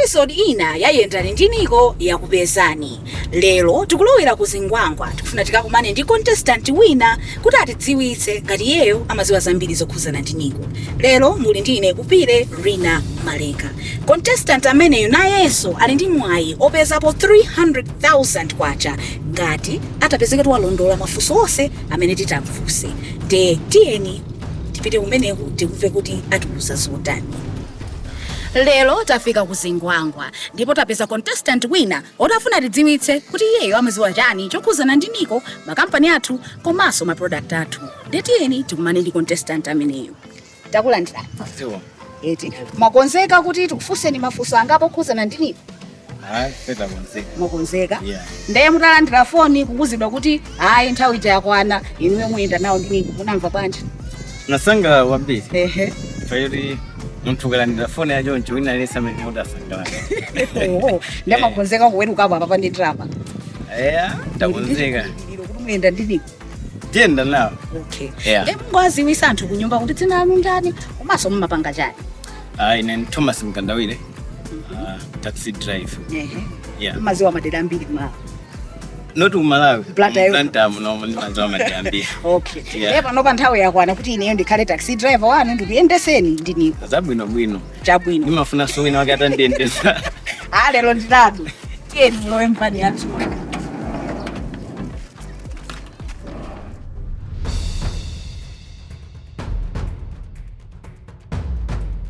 episode ina ya Yendani Ndi NICO yakupezani. Lero tikulowera kuzingwangwa tikufuna tikakumane ndi contestant wina kuti atidziwitse ngati yeyo amaziwa zambiri zokhuzana ndi NICO. Lero muli ndi ine kupire Rina Maleka. Contestant ameneyo nayenso ali ndi mwayi opezapo 300,000 kwacha ngati atapezeka tiwalondola mafunso onse amene titamfunse. Tiyeni tipite kumeneko tikumve kuti atiuza zotani. Lero tafika kuzingwangwa ndipo tapeza contestant wina otafuna tidziwitse kuti iyeyo amaziwa chani chokhuzana ndi NICO, makampani athu komanso maproduct athu. Tiyeni tikumane ndi contestant ameneyo. Takulandira. Eti makonzeka kuti tikufunseni mafunso angapo okhuzana ndi NICO? Makonzeka. Ndiye mutalandira foni kukuzidwa kuti hayi nthawi ija yakwana inuwe muyenda nawo ndi NICO, munamva bwanji? Nasanga wambiri. Faili mtukalandira foni ya John wina lesa mene udasangala. Ndiye makonzeka kuweruka apa pa ndi drama. Takonzeka. Ndiro kuti muyenda ndi NICO. Tiyenda nawo. Ndiye mungaziwisa anthu kunyumba kuti dzina lanu ndani komanso mumapanga chani? Ine Thomas Mkandawire. Taxi drive. Maziwa madera ambiri ma. Not Malawi. Plantamu no maziwa madera ambiri. Ndiye panopa nthawi yakwana kuti ineyo ndikhale taxi driver wanu ndikuyendeseni ndi NICO. Zabwino. Chabwino. Nimafuna so wina wakati andiyendesa. Lero nditatu. Tiyeni lowe mpani yathu.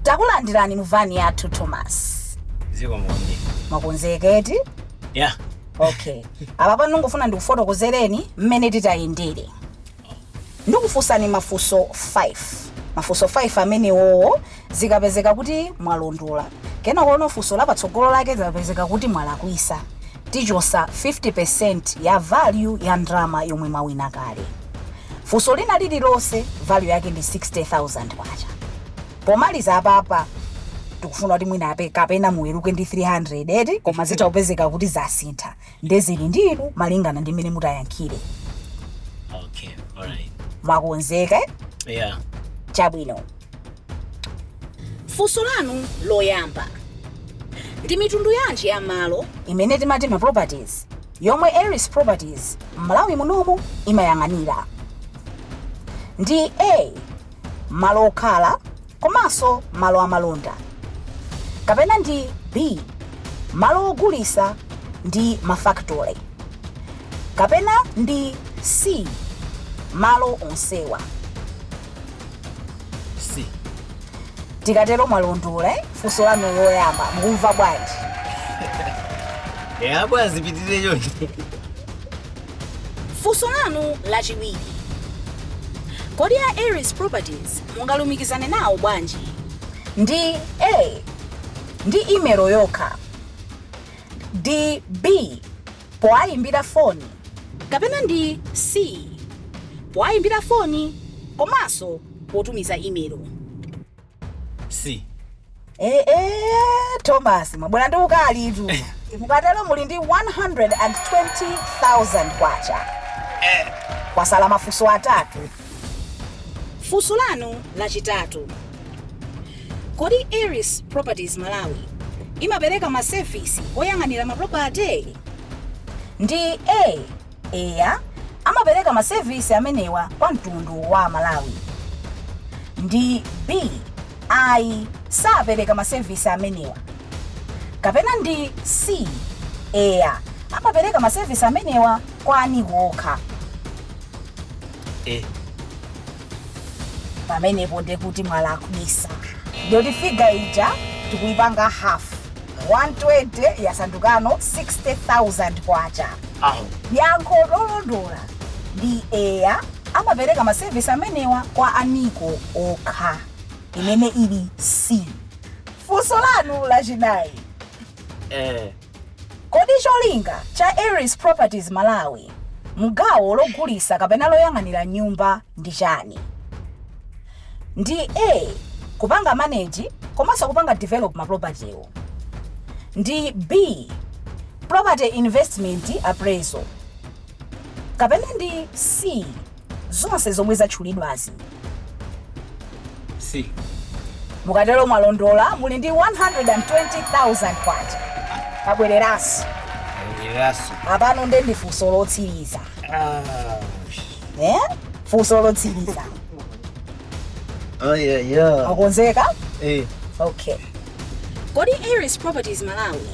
Takulandirani muvani yathu Thomas. Ziko mwambi. Makonzeka eti? Apa pano ngofuna ndikufotokozereni mmene titayendere. Ndikufunsani mafunso 5. Mafunso 5 amenewo zikapezeka kuti mwalondola. Kenako funso lapatsogolo lake zikapezeka kuti mwalakwisa. Tichosa 50% ya value ya ndrama yomwe mwawina kale. Funso lina lililonse value yake ndi 60,000 kwacha. Pomaliza apa tikufuna kuti mwina kapena muweruke ndi 300 eti koma zitapezeka kuti zasintha ndezili ndiru malingana ndi mmene mutayankhire. Alright. Mwakonzeka? Chabwino. Funso lanu loyamba. Ndi mitundu yanji ya malo imene timati ma properties yomwe Aries Properties Malawi munomu imayang'anira? Ndi A, malo okhala komanso malo amalonda. Kapena ndi B, malo ogulisa ndi mafactory. Kapena ndi C, malo onsewa. C. Tikatero mwalondola funso lanu loyamba mukumva bwanji? Bwana zipitire yonse. Funso lanu lachiwiri. Kodi ya Aries Properties mungalumikizane nawo bwanji? Ndi A, ndi email yokha. Ndi B, poayimbira foni. Kapena ndi C, poayimbira foni komanso potumiza email. C. Thomas mwabwera ndi ukalitu. Mukatero muli ndi 120,000 kwacha. Kwasala mafunso 3. Funso lanu lachitatu. Kodi Aries Properties Malawi imapereka ma service oyang'anira ma property? Ndi A, eya amapereka ma service amenewa kwa mtundu wa Malawi. Ndi B, ai sapereka ma service amenewa. Kapena ndi C, eya amapereka ma service amenewa kwa NICO okha. Pamenepo ndekuti mwalakwisa. Ndoti figure ija tikuyipanga half. 120 yasandukano 60,000 kwacha. Yankho lolondola ndi eya amapereka ma service amenewa kwa NICO okha, imene ili C. Funso lanu lachinayi. Kodi cholinga cha Aries Properties Malawi mgawo logulisa kapena loyang'anira nyumba ndi chani? Ndi A, kupanga manage komanso kupanga develop ma property. Ndi B, property investment appraisal. Kapena ndi C, zonse zomwe zatchulidwazi. C. mukatero mwalondola muli ndi 120,000 kwacha kabwereraso apano ndi funso lotsiriza funso lotsiriza akonzeka okay kodi Aries Properties Malawi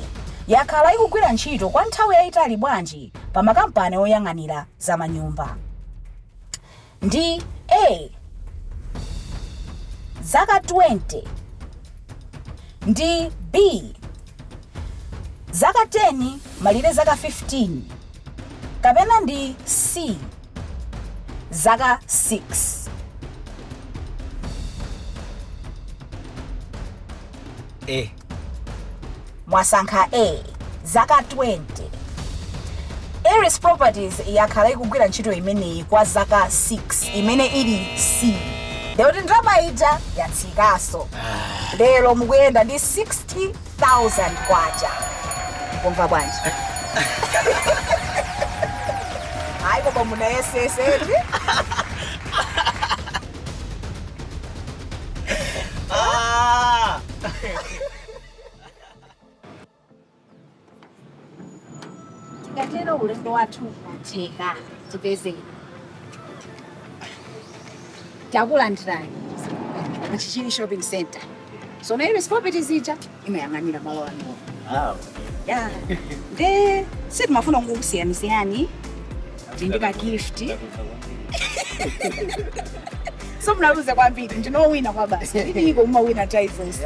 yakhala ikugwira ntchito kwa nthawi yayitali bwanji pa makampani oyang'anira za manyumba? Ndi A zaka 20, ndi B zaka 10 malire zaka 15, kapena ndi C zaka 6. Mwasankha A zaka 20. Aries Properties yakhala ikugwira ntchito imeneyi kwa zaka 6 imene ili C. Lero ndalama ija yatsikaso. Lero mukuyenda ndi 60,000 kwacha. Kumva bwanji? Hayi koma muna yeseseti. Tikatero ulendo wathu watheka tipeze. Takulandirani Chichini Shopping Center. So na Aries Properties ija imayang'anira malo ano. Yeah. De sisi mafuna ngokusiyanisiani. Ndika gift. So mnaluze kwambiri ndinowina kwa basi. Ndiko umawina titles.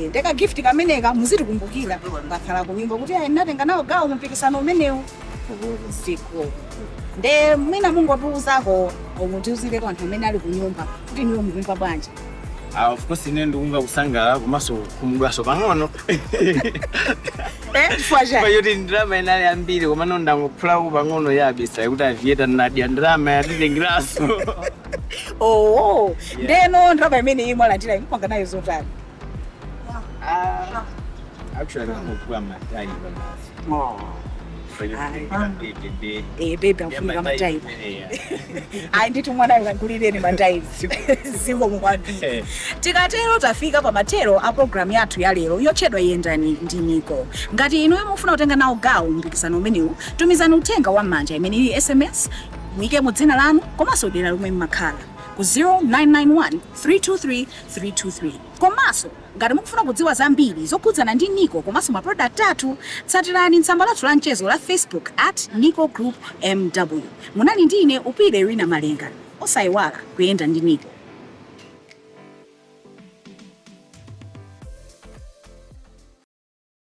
Ndeka gift kameneka muzitikumbukira ngakhala kuwimba kuti ayi natenga nawo gawo mumpikisano umenewu. Siko. Nde mwina mungotuuzako omutiuzire kwa anthu amene ali kunyumba kuti niwo mukumva bwanji. Of course ine ndikumva kusangala komanso kumudwaso pang'ono. Fwaja. Payoti ndrama inali ambiri koma nondangophula pang'ono yabisa kuti avieta nadia ndrama yatitengraso. Ndeno ndrama imene imwalandira impanga nayo zotani. Actually ngokwa matai basi. Baby amfunika mataibu. Ayi nditi mwana ngulireni mataibu. Singo mukwambiri. Tikatero tafika pa matero a program yathu ya lero yotchedwa Yendani Ndi NICO. Ngati inu mufuna kutenga nawo gawo mpikisano umenewu, tumizani uthenga wa manja imene ili SMS, muike mu dzina lanu komanso dera lomwe mmakhala ku 0991 323 323. Komanso ngati mukufuna kudziwa zambiri zokhudzana ndi NICO komanso ma product athu, tsatirani tsamba lathu la mchezo la Facebook @NICO Group MW. Munali ndi ine Upire Rina Malenga. Osayiwala kuyenda ndi NICO.